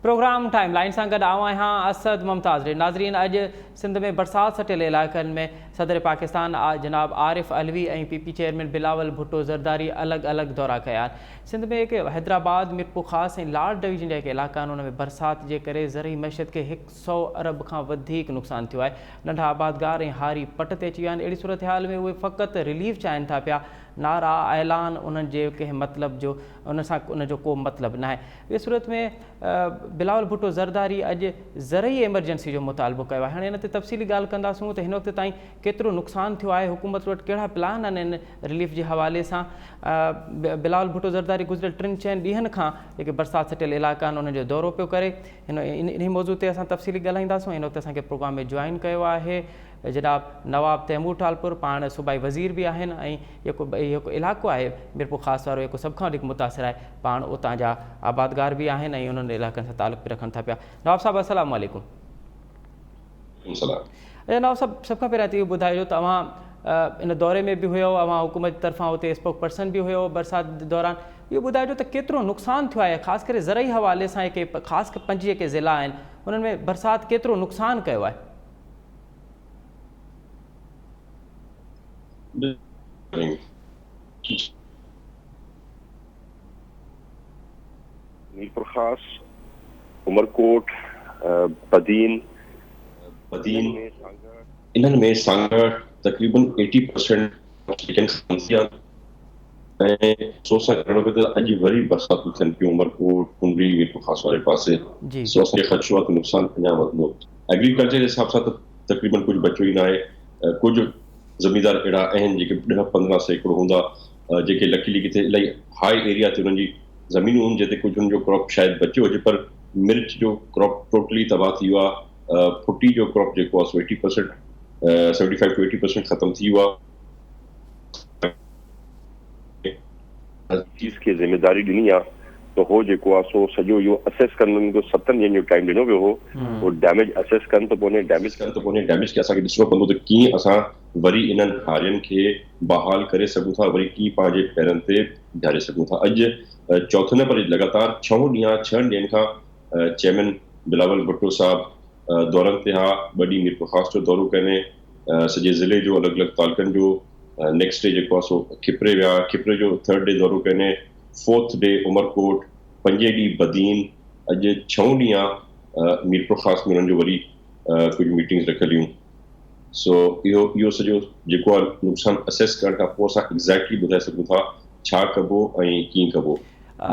Programme time line सां गॾु आऊं आहियां असद मुमताज़। नाज़रीन, अॼु सिंध में बरसाति सटियल इलाइक़नि में सदर पाकिस्तान जनाब आरिफ अलवी ऐं पी चेयरमैन बिलावल भुट्टो ज़रदारी अलॻि अलॻि दौरा कया आहिनि। सिंध में हैदराबाद, मीरपुर ख़ास ऐं लाल डिवीज़न जा इलाइक़ा आहिनि, उन में बरसाति जे करे ज़रई मैशत खे 100 अरब खां वधीक नुक़सानु थियो आहे। नंढा आबादगार ऐं हारी पट ते अची विया आहिनि। अहिड़ी सूरत हाल में उहे फ़क़ति रिलीफ चाहिनि था पिया। नारा ऐलान उन्हनि जे कंहिं मतिलब जो उन सां उनजो को मतिलबु न आहे। इस सूरत में बिलावल भुट्टो ज़रदारी अॼु ज़रई एमरजेंसी जो मुतालबो कयो आहे। हाणे हिन ते तफ़सीली ॻाल्हि कंदासूं त हिन वक़्त ताईं केतिरो नुक़सानु थियो आहे, हुकूमत वटि कहिड़ा प्लान आहिनि इन रिलीफ जे हवाले सां। बिलावल भुट्टो ज़रदारी गुज़िरियल 3-4 ॾींहंनि खां जेके बरसाति सटियल इलाइक़ा आहिनि उन्हनि जो दौरो पियो करे। इन मौज़ू ते असां तफ़सीली ॻाल्हाईंदासूं। हिन वक़्तु असांखे प्रोग्राम में जॉइन कयो आहे जनाब नवाब तैमूर टालपुर, पाण सूबाई वज़ीर बि आहिनि, ऐं जेको इलाइक़ो आहे मीरपुर ख़ासि वारो जेको सभ खां वधीक मुतासिर आहे, पाण उतां जा आबादगार बि आहिनि ऐं उन्हनि इलाइक़नि सां तालुक़ बि रखनि था पिया। नवाब साहिबु अस्सलाम वालेकुम। नवाब साहिबु, सभ खां पहिरियों त इहो ॿुधाइजो, तव्हां इन दौरे में बि हुयो, अवां हुकूमत जी तरफ़ां हुते स्पोक पर्सन बि हुयो बरसाति दौरान। इहो ॿुधाइजो त केतिरो नुक़सानु थियो आहे, ख़ासि करे ज़रई हवाले सां जेके ख़ासि 5 जेके ज़िला आहिनि उन्हनि में बरसाति केतिरो नुक़सानु कयो आहे? मीरपुर खास, उमरकोट, बदीन इन्हनि में सांगर तक़रीबन 80% ऐं सोसा करण में अॼु वरी बरसाति थियनि पियूं उमरकोट, कुंडली, मीरपुर खास वारे पासे। सो असांखे ख़दशो आहे त नुक़सानु अञा वधंदो। एग्रीकल्चर जे हिसाब सां त तक़रीबन कुझु बचियो ई न आहे। कुझु ज़मींदार अहिड़ा आहिनि जेके 10-15 सैकड़ो हूंदा, जेके लकीली किथे इलाही हाई एरिया ते हुननि जी ज़मीनूं आहिनि जिते कुझु हुननि जो क्रॉप शायदि बचियो हुजे, पर मिर्च जो क्रॉप टोटली तबाह थी वियो आहे। फुटी जो क्रॉप जेको आहे 80%, 75 to 80% ख़तमु थी वियो आहे। चीज़ खे ज़िमेदारी ॾिनी आहे त हो जेको आहे सो सॼो इहो असेस करण जो 7 ॾींहंनि जो टाइम ॾिनो वियो हो। उहो डैमेज असेस कनि त पोइ डैमेज खे असांखे ॾिसणो पवंदो त कीअं असां वरी इन्हनि हारियुनि खे बहाल करे सघूं था, वरी कीअं पंहिंजे पेरनि ते बीहारे सघूं था। अॼु चौथे न पर लगातार 6 ॾींहंनि खां चेयरमैन बिलावल भुट्टो साहिबु दौरनि ते हा। 2 ॾींहं मीरपुर ख़ास जो दौरो कने, सॼे ज़िले जो अलॻि अलॻि तालुकनि जो। नेक्स्ट डे जेको आहे सो खिपरे विया, खिपरे जो 3rd डे दौरो कने, 4th डे उमरकोट, 5 ॾींहं बदीन, अॼु 6 ॾींहं मीरपुर ख़ास में हुननि जो वरी कुझु मीटिंग्स रखियलियूं। सो इहो सॼो जेको आहे नुक़सानु असेस करण खां पोइ असां एग्ज़ैक्टली ॿुधाए सघूं था छा कबो ऐं कीअं कबो।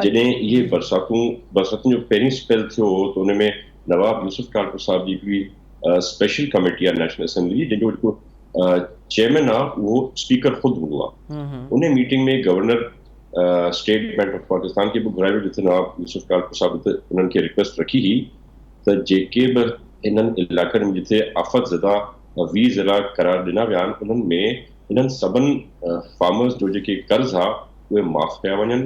जॾहिं इहे बरसातुनि जो पहिरीं स्पेल थियो त हुन में नवाब यूसुफ टालपुर साहिब जी हिकिड़ी स्पेशल कमेटी आहे नेशनल असेंबली, जंहिंजो जेको चेयरमैन आहे उहो स्पीकर ख़ुदि हूंदो आहे। उन मीटिंग में governor state bank of Pakistan खे बि घुरायो, जिथे नवाब यूसुफ टालपुर साहिब उन्हनि खे रिक्वेस्ट रखी हुई त जेके बि इन्हनि इलाइक़नि में जिथे आफ़त ज़दा 20 ज़िला करार ॾिना विया आहिनि, उन्हनि में इन्हनि सभिनी फार्मर्स जो जेके कर्ज़ आहे उहे माफ़ कया वञनि,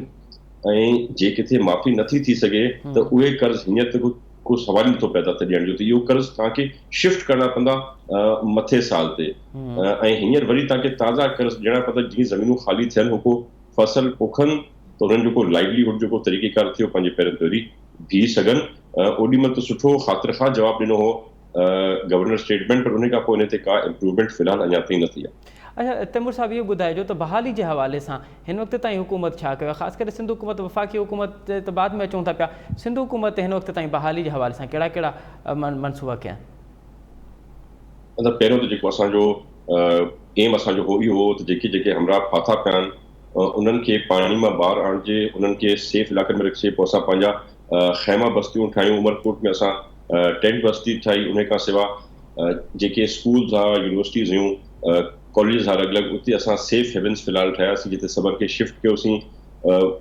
ऐं जे किथे माफ़ी नथी थी सघे त उहे कर्ज़ हीअं त को सवाल नथो पैदा थिए ॾियण जो, त इहो कर्ज़ तव्हांखे शिफ्ट करणा पवंदा मथे साल ते। ऐं हींअर वरी तव्हांखे ताज़ा कर्ज़ ॾियणा पवंदा जीअं ज़मीनूं ख़ाली थियनि, हो को फसल पोखनि त उन्हनि जो को लाइवलीहुड जो को तरीक़ेकार थियो पंहिंजे पेरनि ते वरी बीह सघनि। ओॾी महिल त सुठो ख़ातिर खां जवाबु ॾिनो हो गवर्नर स्टेटमेंट, पर उन खां पोइ हिन ते का इम्प्रूवमेंट फ़िलहाल अञा ताईं न थी आहे। अच्छा तैमूर साहिबु, इहो ॿुधाइजो त बहाली जे हवाले सां हिन वक़्त ताईं हुकूमत छा कयो आहे? ख़ासि करे सिंध हुकूमत, वफ़ाक़ी हुकूमत त बाद में अचूं था पिया, सिंध हुकूमत हिन वक़्त ताईं बहाली जे हवाले सां कहिड़ा मनसूबा कया आहिनि? मतिलबु पहिरियों त जेको असांजो एम असांजो हो इहो हो त जेके हमरा फाथा पिया आहिनि उन्हनि खे पाणी मां ॿाहिरि आणिजे, उन्हनि खे सेफ इलाइक़नि में रखिजे। पोइ असां पंहिंजा ख़ैमा बस्तियूं ठाहियूं। उमरकोट में असां टेंट बस्ती ठाही। उन खां सवाइ जेके स्कूल्स आहे, यूनिवर्सिटीज़ हुयूं, कॉलेज अलॻि अलॻि, उते असां सेफ हेवन्स फ़िलहाल ठाहियासीं जिते सभिनि खे शिफ्ट कयोसीं।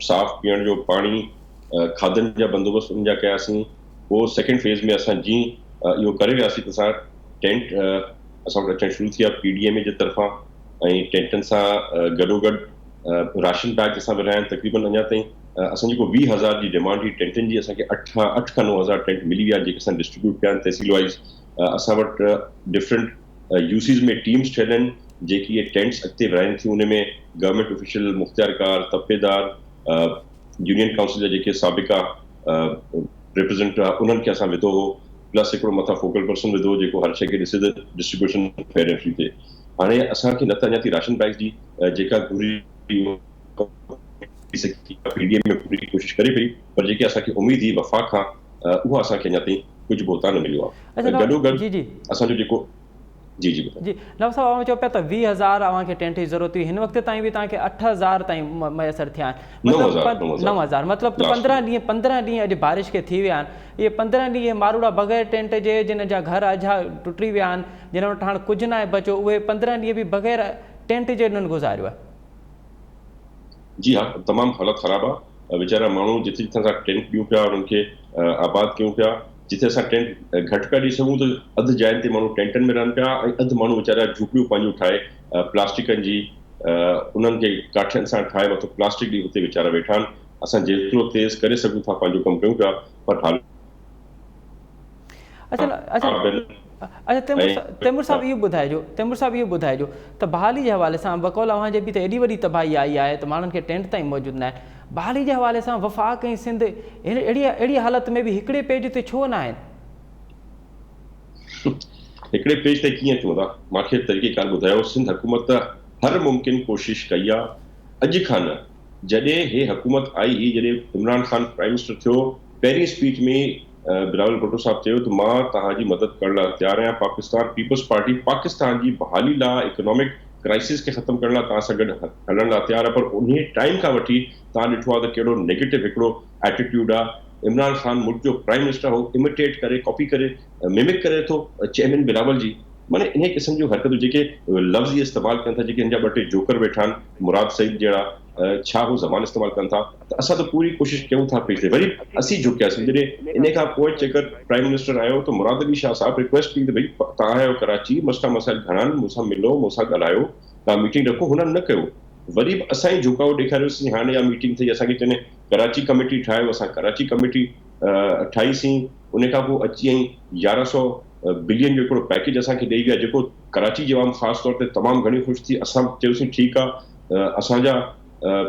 साफ़ पीअण जो पाणी, खाधनि जा बंदोबस्त उन जा कयासीं। पोइ 2nd फेज़ में असां जीअं इहो करे वियासीं त असां टेंट असां वटि अचणु शुरू थी विया PDMA जे तरफ़ां, ऐं टेंटनि सां गॾोगॾु राशन बैग असां विरहाया आहिनि। तक़रीबन अञा ताईं असांजी को 20,000 जी डिमांड हुई टेंटनि जी, असांखे 8 खां 9,000 टेंट मिली विया जेके असां डिस्ट्रीब्यूट कया आहिनि तहसील वाइज़। असां वटि डिफरेंट यूसीज़ में टीम्स ठहियल आहिनि जेकी इहे टेंट्स अॻिते विरहाइनि थियूं। उन में गवर्नमेंट ऑफिशियल, मुख़्तियारकार, तपेदार, यूनियन काउंसिल जा जेके साबिक़ा रिप्रेज़ेंट उन्हनि खे असां विधो हो, प्लस हिकिड़ो मथां फोकल पर्सन विधो हो जेको हर शइ खे ॾिसे त डिस्ट्रीब्यूशन फेयर एंड फ्री थिए। हाणे असांखे न त अञा ताईं राशन बैग जी जेका पीडीएम में पूरी कोशिश करे पई, पर जेके असांखे उमेद हुई वफ़ाक़ खां उहा असांखे अञा ताईं कुझु भोता न मिलियो आहे। गॾोगॾु जी जी असांजो जेको जी जी जी नवाब साहब अवां चओ पिया त 20,000 अवांखे टेंट जी ज़रूरत हुई, हिन वक़्त ताईं बि तव्हांखे 8,000 ताईं मुयसरु थिया आहिनि, मतिलबु 9,000 मतिलबु त 15 ॾींहं अॼु बारिश खे थी विया आहिनि। इहे 15 ॾींहं मारूड़ा बग़ैर टेंट जे जिन जा घर अझा टुटी विया आहिनि, जिन वटि हाणे कुझु न आहे बचो, उहे 15 ॾींहं बि बग़ैर टेंट जे उन्हनि गुज़ारियो आहे। जी हाँ, तमामु हालत ख़राबु आहे। वीचारा माण्हू जिथे जिथे असां टेंट ॾियूं पिया उन्हनि खे आबाद कयूं पिया, जिथे असां टेंट घटि पिया ॾेई सघूं त अधु जाइनि ते माण्हू टेंटनि में रहनि पिया ऐं अधु माण्हू वीचारा झूपड़ियूं पंहिंजूं ठाहे प्लास्टिकनि जी उन्हनि खे काठियुनि सां ठाहे मथां प्लास्टिक ॾेई हुते वीचारा वेठा आहिनि। असां जेतिरो तेज़ करे सघूं था पंहिंजो कमु कयूं पिया, पर हाल अच्छा तैमूर साहब इहो ॿुधाइजो त बहाली जे हवाले सां बकौल अव्हांजे बि त एॾी वॾी तबाही आई आहे त माण्हुनि खे टेंट ताईं मौजूदु न आहे, बहाली जे हवाले सां वफ़ाक़ ऐं सिंध अहिड़ी हालत में बि हिकिड़े पेज ते छो न आहिनि? हिकिड़े पेज ते कीअं अचूं था, मूंखे तरीक़ेकार ॿुधायो। सिंध हुकूमत हर मुमकिन कोशिश कई आहे, अॼु खां न, जॾहिं हे हुकूमत आई हुई, जॾहिं इमरान ख़ान प्राइम मिनिस्टर थियो, पहिरीं स्पीच में बिलावल भुट्टो साहब चयो त मां तव्हांजी मदद करण लाइ तयारु आहियां। पाकिस्तान पीपल्स पार्टी पाकिस्तान जी बहाली लाइ, इकोनॉमिक क्राइसिस खे ख़तमु करण लाइ तव्हां सां गॾु हलण लाइ तयारु आहे, पर उन टाइम खां वठी तव्हां ॾिठो आहे त कहिड़ो नेगेटिव हिकिड़ो एटीट्यूड आहे। इमरान ख़ान मुल्क जो प्राइम मिनिस्टर हो, इमिटेट करे, कॉपी करे, मिमिक करे थो चेयरमैन बिलावल जी। माने इन क़िस्म जूं हरकतूं जेके लफ़्ज़ इस्तेमालु कनि था, जेके हिन जा ॿ टे जोकर वेठा आहिनि, मुराद सईद जहिड़ा, छा हू ज़बान इस्तेमालु कनि था, त असां त पूरी कोशिश कयूं था पेज ते। वरी असीं झुकियासीं जॾहिं इन खां पोइ जेकर प्राइम मिनिस्टर आयो त मुराद अली शाह साहब रिक्वेस्ट कई त भई तव्हां आहियो कराची, मसइला मसाइल घणा आहिनि, मूंसां मिलो, मूंसां ॻाल्हायो, तव्हां मीटिंग रखो। हुननि न कयो। वरी बि असां ई झुकाव ॾेखारियोसीं। हाणे इहा मीटिंग थी, असांखे चवनि कराची कमेटी ठाहियो, असां कराची कमेटी ठाहीसीं। उन खां पोइ अची वई 1100 बिलियन जो हिकिड़ो पैकेज असांखे ॾेई विया, जेको कराची जी आवाम ख़ासि तौर ते तमामु घणी ख़ुशि थी। असां चयोसीं ठीकु आहे, असांजा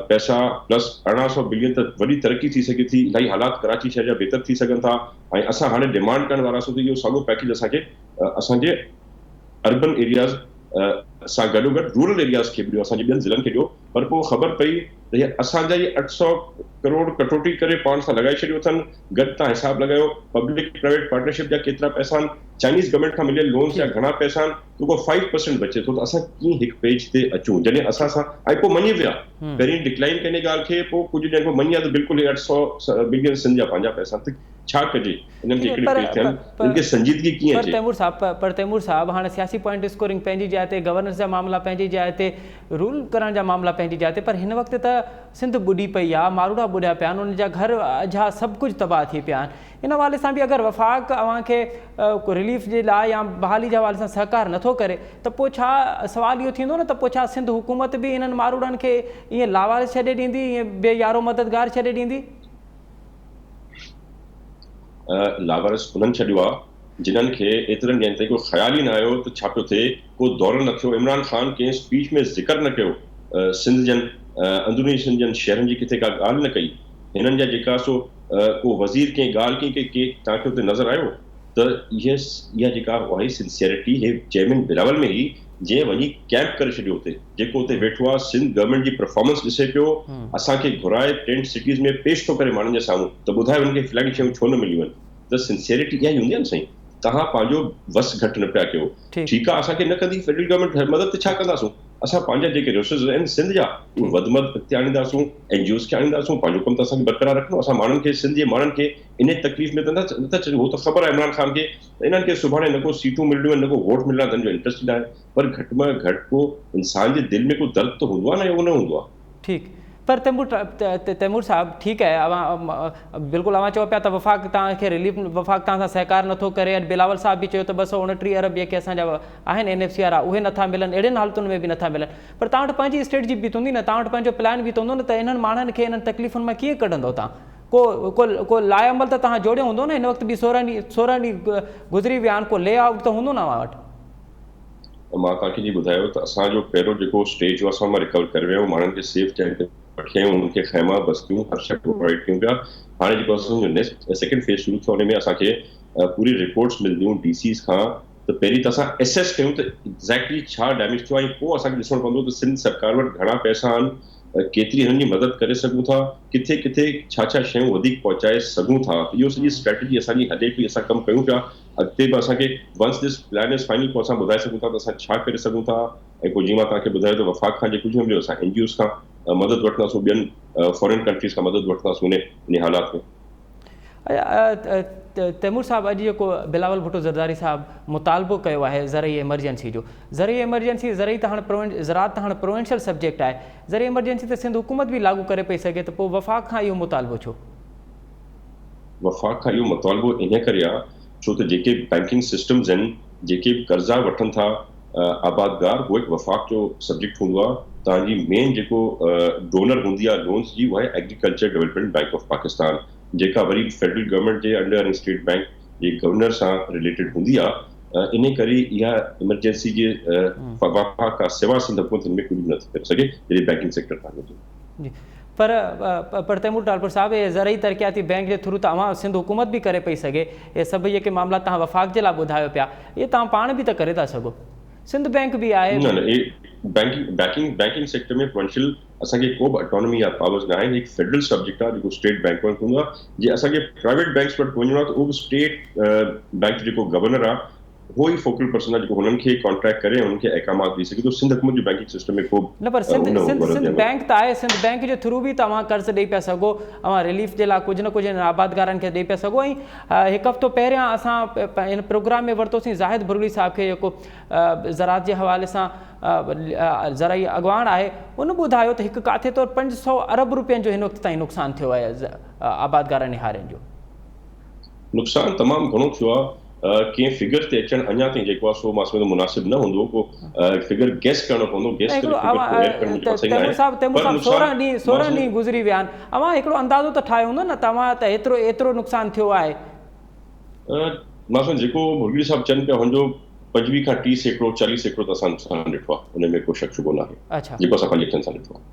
पैसा प्लस 1800 बिलियन त वॾी तरक़ी थी सघे थी, इलाही हालात कराची शहर जा बहितर थी सघनि था। ऐं असां हाणे डिमांड करण वारासीं त इहो साॻियो पैकेज असांखे असांजे अर्बन एरियाज़ सां गॾोगॾु रूरल एरियाज़ खे बि ॾियो, असांजे ॿियनि ज़िलनि खे ॾियो। पर पोइ ख़बर पई त असांजा इहे 800 करोड़ कटौती करे पाण सां लॻाए छॾियो अथनि। गॾु तव्हां हिसाबु लॻायो पब्लिक प्राइवेट पार्टनरशिप जा केतिरा पैसा आहिनि, चाइनीज़ गवर्नमेंट खां मिलियल लोन्स जा घणा पैसा आहिनि, तो को 5% बचे थो। त असां कीअं हिकु पेज ते अचूं जॾहिं असां सां ऐं पोइ मञी विया, पहिरीं डिक्लाइन कने ॻाल्हि खे, पोइ कुझु ॾींहं पोइ मञी विया त बिल्कुलु 800 बिलियन सिंध जा पंहिंजा पैसा। त छा कजे इन्हनि खे हिकिड़े पेज थियनि, इनखे संजीदगी कीअं अचे? तैमूर साहब हाणे सियासी पॉइंट स्कोरिंग पंहिंजी जाइ ते, गवर्नेंस जा मामला पंहिंजी जाइ ते, रूल करण जा मामला पंहिंजी जाइ ते, पर हिन वक़्तु त सिंध ॿुॾी पई आहे, मारूड़ा ॿुॾिया पिया आहिनि, उन जा घर अझा सभु कुझु तबाह थी पिया आहिनि। इन हवाले सां बि अगरि वफ़ाक़ अव्हांखे रिलीफ जे लाइ या बहाली जे हवाले सां सहकार नथो करे, त पोइ छा सवाल इहो थींदो न त पोइ छा सिंध हुकूमत बि इन्हनि मारूड़नि खे ईअं लावारिस छॾे ॾींदी, ईअं बेयारो मददगार छॾे ॾींदी? लावारिस उन्हनि छॾियो आहे जिन्हनि खे एतिरनि ॾींहंनि ताईं को ख़्याल ई न आयो त छा पियो थिए, को दौरो न थियो। इमरान ख़ान कंहिं स्पीच में ज़िक्र न कयो सिंध जन अंदरूनी सिंध जन शहरनि जी किथे का ॻाल्हि न कई। हिननि जा जेका सो को वज़ीर कंहिं ॻाल्हि कई के तव्हांखे हुते नज़र आयो त इहा जेका आहे सिंसियरिटी हे चेयरमैन बिलावल में ई जंहिं वञी कैंप करे छॾियो हुते, जेको हुते वेठो आहे सिंध गवर्नमेंट जी परफॉर्मेंस ॾिसे पियो, असांखे घुराए टेंट सिटीज़ में पेश थो करे माण्हुनि जे साम्हूं, त ॿुधाए हुनखे फ्लैग शयूं छो न मिलियूं आहिनि? त सिंसियरिटी इहा ई हूंदी आहे न साईं। तव्हां पंहिंजो वस घटि न पिया कयो, ठीकु आहे असांखे न कंदी फेडरल गवर्नमेंट मदद, त छा कंदासूं? असां पंहिंजा जेके रिसोर्सिस आहिनि सिंध जा उहे वधि में वधि अॻिते आणींदासूं, एनजीओस खे आणींदासूं, पंहिंजो कमु त असांखे बरक़रार रखणो। असां माण्हुनि खे, सिंध जे माण्हुनि खे इन तकलीफ़ में त नथा छॾियूं। उहो त ख़बर आहे इमरान ख़ान खे त इन्हनि खे सुभाणे न को सीटूं मिलणियूं आहिनि, न को वोट मिलणा, त जो इंट्रस्ट न आहे। पर घटि में घटि को इंसान जे दिलि में को दर्द त हूंदो आहे न, उहो न हूंदो आहे। ठीकु, पर तैमूर साहब ठीकु आहे, बिल्कुलु अव्हां चओ पिया त वफ़ाक़ तव्हांखे रिलीफ, वफ़ाक़ तव्हां सां सहकार नथो करे। ऐं बिलावल साहब बि चयो त 229 अरब जेके असांजा आहिनि NFC वारा उहे नथा मिलनि, अहिड़ियुनि हालतुनि में बि नथा मिलनि। पर तव्हां वटि पंहिंजी स्ट्रेटजी बि हूंदी न, तव्हां वटि पंहिंजो प्लान बि हूंदो न, त इन्हनि माण्हुनि खे इन्हनि तकलीफ़ुनि मां कीअं कढंदो तव्हां? को लाइ अमल त तव्हां जोड़ियो हूंदो न, हिन वक़्तु बि 16 ॾींहं गुज़री विया आहिनि, को ले आउट त हूंदो न अव्हां वटि? मां तव्हांखे जी ॿुधायो त असांजो पहिरियों जेको स्टेज हो असां मां रिकवर करे वियो, माण्हुनि खे सेफ चैन वठी आहियूं, उनखे ख़ैमा बस्तियूं हर शइ प्रोवाइड कयूं पिया। हाणे जेको असांजो नेक्स्ट सेकेंड फेज़ शुरू थियो उन में असांखे पूरी रिपोर्ट्स मिलंदियूं DCs खां, त पहिरीं त असां एसेस कयूं त एग्ज़ैक्टली छा डैमेज थियो आहे, ऐं पोइ असांखे ॾिसणो पवंदो त सिंध सरकार वटि घणा पैसा आहिनि, केतिरी हिननि जी मदद करे सघूं था, किथे किथे छा छा शयूं वधीक पहुचाए सघूं था। इहो सॼी स्ट्रेटजी असांजी हले पई, असां कमु कयूं पिया। अॻिते बि असांखे once this plan is final पोइ असां ॿुधाए सघूं था त असां छा करे सघूं था। ऐं पोइ जीअं मां तव्हांखे ॿुधायो त वफ़ाक़ खां जेको मिलियो, असां NGOs खां मदद वठंदासीं, ॿियनि फॉरेन कंट्रीज़ खां मदद वठंदासीं इन हालात में। तैमूर साहब, अॼु जेको बिलावल भुट्टो ज़रदारी साहब मुतालबो कयो आहे ज़रई एमरजेंसी जो, ज़रई एमरजेंसी ज़रात त हाणे प्रोविंशियल सब्जेक्ट आहे, ज़रई एमरजेंसी त सिंध हुकूमत बि लागू करे पई सघे, त पोइ वफ़ाक़ खां इहो मुतालबो छो? वफ़ाक़ खां इहो मुतालबो इन करे आहे छो त जेके बैंकिंग सिस्टम्स आहिनि, जेके बि कर्ज़ा वठनि था आबादगार, उहो हिकु वफ़ाक़ जो सब्जेक्ट हूंदो आहे। तव्हांजी मेन जेको डोनर हूंदी आहे लोन्स जी, उहा आहे agriculture development bank of Pakistan, जेका वरी फेडरल गवर्नमेंट जे अंडर स्टेट बैंक जे गवर्नर सां रिलेटेड हूंदी आहे। इन करे इहा इमरजेंसी जे वफ़ाक़ खां सवाइ सिंध हुकूमत में कुझु नथी करे सघे जॾहिं बैंकिंग सेक्टर कान हुजे। पर तैमूर टालपुर साहब, ये ज़रई तरक़ियाती बैंक के थ्रू तव्हां सिंध हुकूमत भी करे पई सघे, ये सभु जेके मामला तव्हां वफ़ाक़ जे लाइ ॿुधायो पिया, ये तव्हां पाण बि त करे था सघो, सिंध बैंक भी आहे। बैंकिंग सेक्टर में प्रोविंशियल असांखे को बि ऑटोनॉमी या पावर्स न आहिनि। हिकु फेडरल सब्जेक्ट आहे जेको स्टेट बैंक वटि हूंदो आहे। जे असांखे प्राइवेट बैंक्स वटि वञिणो आहे त उहो बि स्टेट बैंक जेको गवर्नर आहे उहो ई फोकल पर्सन आहे जेको हुननि खे कॉन्ट्रैक्ट करे हुननि खे अहकामात ॾेई सघे थो। सिंध हुकूमत जो बैंकिंग सिस्टम में को न, पर सिंध बैंक त आहे, सिंध बैंक जे थ्रू बि तव्हां कर्ज़ ॾेई पिया सघो, तव्हां रिलीफ जे लाइ कुझु न कुझु आबादगारनि खे ॾेई पिया सघो। ऐं हिकु हफ़्तो पहिरियां असां इन प्रोग्राम में वरितोसीं ज़ाहिद बुरगली साहब खे, जेको ज़रात जे हवाले सां ज़रई अॻवान आहे, उन ॿुधायो त हिकु काथे तौरु 500 अरब रुपयनि जो हिन वक़्त ताईं नुक़सानु थियो आहे आबादगार निहारियुनि जो। नुक़सानु तमामु घणो थियो आहे। कंहिं फिगर ते अचणु अञा ताईं जेको आहे सो मां सम्झो मुनासिब न हूंदो, को फिगर गेस करणो पवंदो। तैमूर साहब 16 ॾींहं गुज़री विया आहिनि, अवां हिकिड़ो अंदाज़ो त ठाहियो हूंदो न तव्हां त एतिरो नुक़सानु थियो आहे। मां सम्झो जेको बुरगली साहब चवनि पिया हुनजो 25 खां 30 सैकड़ो 40 सैकड़ो त असां नुक़सानु ॾिठो आहे, हुन में को शक शुबो न आहे। अच्छा, जेको असां पंहिंजे अखियुनि सां ॾिठो आहे।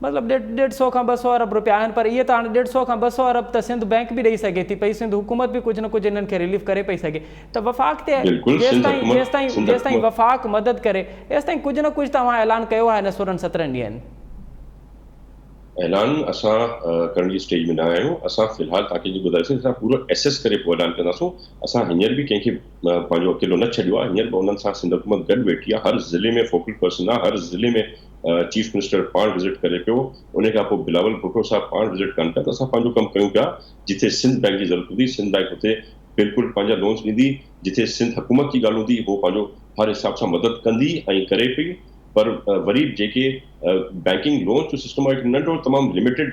मतिलबु 150 खां 200 अरब रुपया आहिनि, पर इहे त हाणे 150 खां 200 अरब त सिंध बैंक बि ॾेई सघे थी पई, सिंध हुकूमत बि कुझु न कुझु इन्हनि खे रिलीफ करे पई सघे। त वफ़ाक़ ते जेसिताईं वफ़ाक़ मदद करे तेसिताईं कुझु न कुझु तव्हां ऐलान कयो आहे हिन 16-17 ॾींहंनि? ऐलान असां करण जी स्टेज में न आहियूं। असां फ़िलहाल तव्हांखे जीअं ॿुधायोसीं, असां पूरो एसेस करे पोइ ऐलान कंदासीं। असां हींअर बि कंहिंखे पंहिंजो अकेलो न छॾियो आहे, हींअर बि उन्हनि सां सिंध हुकूमत गॾु वेठी आहे। हर ज़िले में फोकल पर्सन आहे, हर ज़िले में चीफ मिनिस्टर पाण विज़िट करे पियो, उन खां पोइ बिलावल भुट्टो साहब पाण विज़िट कनि पिया। त असां पंहिंजो कमु कयूं पिया। जिथे सिंध बैंक जी ज़रूरत हूंदी, सिंध बैंक हुते बिल्कुलु पंहिंजा लोन्स ॾींदी। जिथे सिंध हुकूमत जी ॻाल्हि हूंदी, उहो पंहिंजो हर हिसाब सां मदद कंदी ऐं करे पई। पर वरी जेके बैंकिंग लोन जो सिस्टम आहे नंढो तमामु लिमिटेड,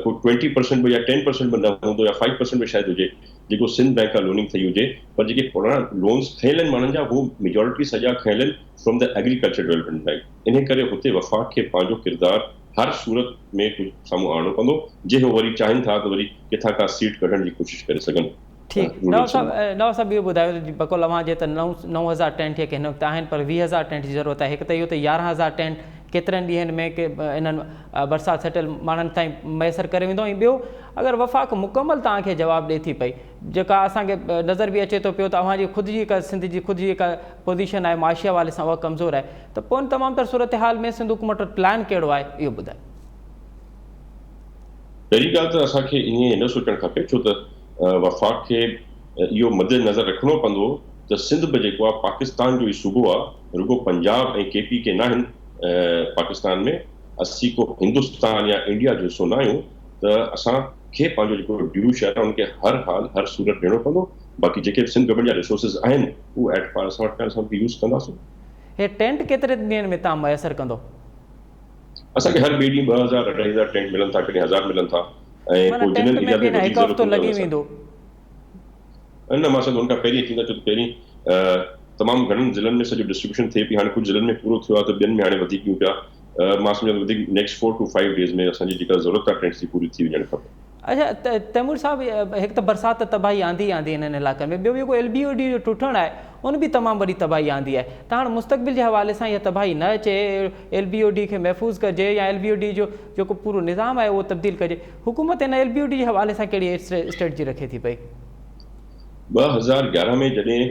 को 20% में या 10% में न हूंदो, या 5% में शायदि हुजे जेको सिंध बैंक खां लोनिंग थी हुजे। पर जेके पुराणा लोन्स खयल आहिनि माण्हुनि जा, उहो मेजॉरिटी सॼा खयल आहिनि from the agriculture development bank. इन करे हुते वफ़ाक़ खे पंहिंजो किरदारु हर सूरत में कुझु साम्हूं आणणो पवंदो, जे हो वरी चाहिनि था त वरी किथां खां सीट कढण जी कोशिशि करे सघनि। ठीकु, नवाज़ साहब इहो ॿुधायो त बकोल अव्हां जे त 9,000 टेंट के हिन वक़्तु आहिनि, पर 20,000 टेंट जी ज़रूरत आहे। हिकु त इहो त 11,000 टेंट केतिरनि ॾींहंनि में के इन्हनि बरसाति सटियल माण्हुनि ताईं मैसर करे वेंदो। ऐं ॿियो, अगरि वफ़ाक़ मुकमल तव्हांखे जवाबु ॾिए थी पई, जेका असांखे नज़र बि अचे थो पियो त अव्हांजी ख़ुदि जी हिकु सिंध जी ख़ुदि जी जेका पोज़ीशन आहे माशी हवाले सां उहा कमज़ोर आहे, त पोइ तमामु तर सूरत हाल में सिंध हुकूमत वटि प्लान कहिड़ो आहे, इहो ॿुधायो। पहिरीं ॻाल्हि त असांखे ईअं न सोचणु खपे, छो त वफ़ाक़ खे इहो मद्देनज़र रखिणो पवंदो त सिंध बि जेको आहे पाकिस्तान जो ई सूबो आहे, रुगो पंजाब ऐं KP के न आहिनि पाकिस्तान में। असीं को हिंदुस्तान या इंडिया जो हिसो न आहियूं, त असांखे पंहिंजो जेको ड्यू शेयर आहे उनखे हर हाल हर सूरत ॾियणो पवंदो। बाक़ी जेके सिंध गवर्नमेंट जा रिसोर्सिस आहिनि उहे एट पार असां वटि असां यूज़ कंदासीं। हे टेंट केतिरे ॾींहंनि में तव्हां मैसर कंदो? असांखे हर ॿिए ॾींहुं 2,000 2,500 टेंट मिलनि था, कॾहिं 1,000 मिलनि था। ऐं पोइ जिन्हनि एरिया ते वधीक ज़रूरत हूंदी न, मां सम्झो उनखां पहिरीं थींदा, छो त पहिरीं तमामु घणनि ज़िलनि में सॼो डिस्ट्रीब्यूशन थिए पई। हाणे कुझु ज़िलनि में पूरो थियो आहे त ॿियनि में हाणे वधीक ॾियूं पिया। मां सम्झां वधीक नेक्स्ट 4 to 5 डेज़ में असांजी जेका ज़रूरत आहे टेंट्स जी पूरी थी वञणु खपे। अच्छा तैमूर साहब, एक तो बरसात तबाही आंदी आंदी इन इलाक़नि में, ॿियो जेको LBOD जो टुटण आहे उन भी तमामु वॾी तबाही आंदी आहे। त हाणे मुस्तक़बिल जे हवाले सां इहा तबाही न अचे, LBOD खे महफ़ूज़ कजे या LBOD जो जेको पूरो निज़ाम आहे उहो तब्दील कजे, हुकूमत इन LBOD जे हवाले सां कहिड़ी स्ट्रेटजी रखे थी पई? 2011 में जॾहिं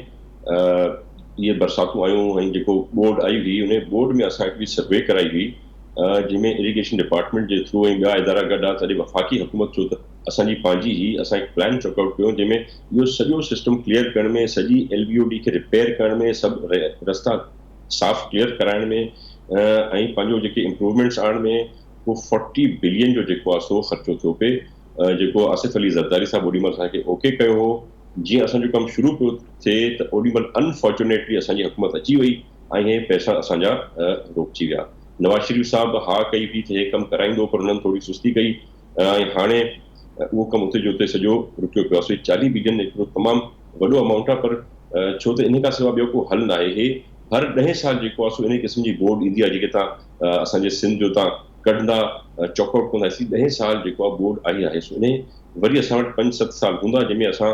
इहे बरसातूं आयूं ऐं जेको बोर्ड आई हुई उन बोर्ड में असां हिकिड़ी सर्वे कराई हुई जंहिंमें इरिगेशन डिपार्टमेंट जे थ्रू ऐं ॿिया इदारा गॾु आहे, तॾहिं वफ़ाक़ी हुकूमत छो त असांजी पंहिंजी ही असां हिकु प्लान चॉकआउट कयो जंहिंमें इहो सॼो सिस्टम क्लियर करण में, सॼी LBOD खे रिपेयर करण में, सभु रस्ता साफ़ क्लियर कराइण में ऐं पंहिंजो जेके इम्प्रूवमेंट्स आणण में उहो 40 बिलियन जो जेको आहे सो ख़र्चो थियो पे, जेको आसिफ अली ज़रदारी साहब ओॾी महिल असांखे ओके कयो हो। जीअं असांजो कमु शुरू पियो थिए त ओॾी महिल अनफॉर्चुनेटली असांजी हुकूमत अची वई ऐं हे पैसा असांजा रोकिजी विया। नवाज़ शरीफ़ साहब हा कई हुई त हे कमु कराईंदो, पर हुननि थोरी सुस्ती कई ऐं हाणे उहो कमु उते जो उते सॼो रुकियो पियो आहे। 40 बिलियन हिकिड़ो तमामु वॾो अमाउंट आहे, पर छो त इन खां सवाइ ॿियो को हल न आहे। हे हर 10 साल जेको आहे सो इन क़िस्म जी बोर्ड ईंदी आहे जेके तव्हां असांजे सिंध जो तव्हां कढंदा चॉकआउट कंदासीं। 10 साल जेको आहे बोर्ड आई आहे, सो इन वरी असां वटि 5-7 साल हूंदा जंहिंमें असां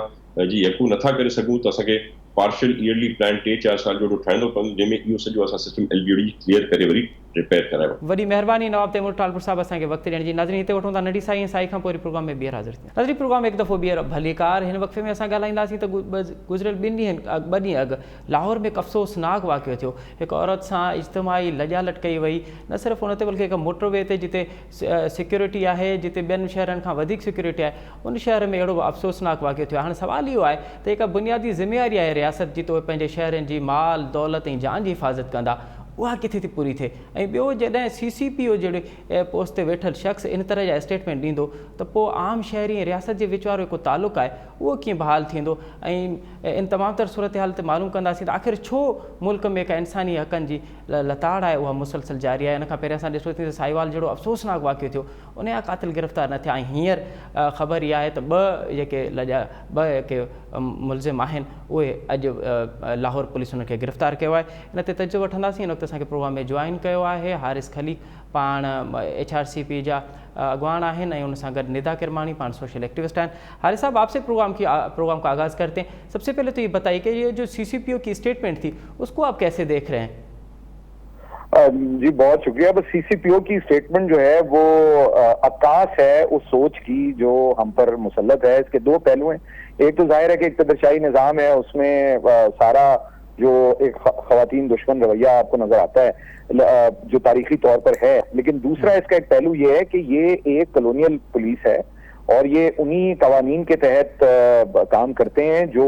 जी यकूं नथा करे सघूं त असांखे पार्शियल ईयरली प्लान 3-4 साल जो ठाहिणो पवंदो, जंहिंमें इहो सॼो असां सिस्टम LBOD क्लियर करे वरी रिपेयर करायो। वॾी महिरबानी नवाब तैमूर टालपुर साहब असांखे वक़्तु ॾियण जी। नाज़रीन हिते वठूं था नंढी साई, साई खां पोइ प्रोग्राम में ॿीहर हाज़िर थी। नाज़रीन प्रोग्राम हिकु दफ़ो ॿीहर भलीकार। हिन वक़्फ़े में असां ॻाल्हाईंदासीं त गुज़िरियल 2 ॾींहं अॻु लाहौर में हिकु अफ़सोसनाक वाक़ियो थियो। हिकु औरत सां इज्तिमाही लॼालट कई वई, न सिर्फ़ु उन ते बल्कि हिकु मोटरवे ते जिते सिक्योरिटी आहे, जिते ॿियनि शहरनि खां वधीक सिक्योरिटी आहे, उन शहर में अहिड़ो अफ़सोसनाक वाक़ियो थियो। हाणे सवाल इहो आहे त हिकु बुनियादी ज़िम्मेवारी आहे रियासत जी, तो पंहिंजे शहरनि जी माल दौलत ऐं जान जी हिफ़ाज़त कंदा, उहा किथे थी पूरी थिए। ऐं ॿियो जॾहिं CCPO जहिड़े पोस्ट ते वेठल शख़्स इन तरह जा स्टेटमेंट ॾींदो त पोइ आम शहरी ऐं रियासत जे विच वारो जेको तालुक़ु आहे उहो कीअं बहाल थींदो। ऐं इन तमामु तर सूरत हाल ते मालूम कंदासीं त आख़िर छो मुल्क में का इंसानी हक़नि जी लताड़ आहे उहा मुसलसल जारी आहे। इन खां पहिरियों असां ॾिसोसीं त साहिवाल जहिड़ो अफ़सोसनाक वाक़ियो थियो, उन जा क़ातिल गिरफ़्तार न थिया। ऐं हींअर ख़बर इहा आहे त ॿ जेके मुलज़िम आहिनि उहे अॼु लाहौर पुलिस उन्हनि खे गिरफ़्तार कयो आहे। इन ते तजुर्बो वठंदासीं। इन वक़्तु असांखे प्रोग्राम में जॉइन कयो आहे हारिस खलीक, पाण HRCP जा अगवान आहिनि, ऐं उन सां गॾु निदा किरमानी, पाण सोशल एक्टिविस्ट आहिनि। हारिस साहब, आपसे प्रोग्राम का आगाज़ करते हैं। सबसे पहले तो ये बताइए कि ये जो CCPO की स्टेटमेंट थी उसको आप कैसे देख रहे हैं? जी बहुत शुक्रिया। बस CCPO की स्टेटमेंट जो है वो अक्कास है उस सोच की जो हम पर मुसल्लत है। इसके 2 पहलू हैं। एक तो जाहिर है कि इक़्तिदारशाही निज़ाम है, उसमें सारा जो एक ख़वातीन दुश्मन रवैया आपको नजर आता है जो तारीखी तौर पर है, लेकिन दूसरा इसका एक पहलू ये है कि ये एक कॉलोनियल पुलिस है और ये उन्हीं कवानीन के तहत काम करते हैं जो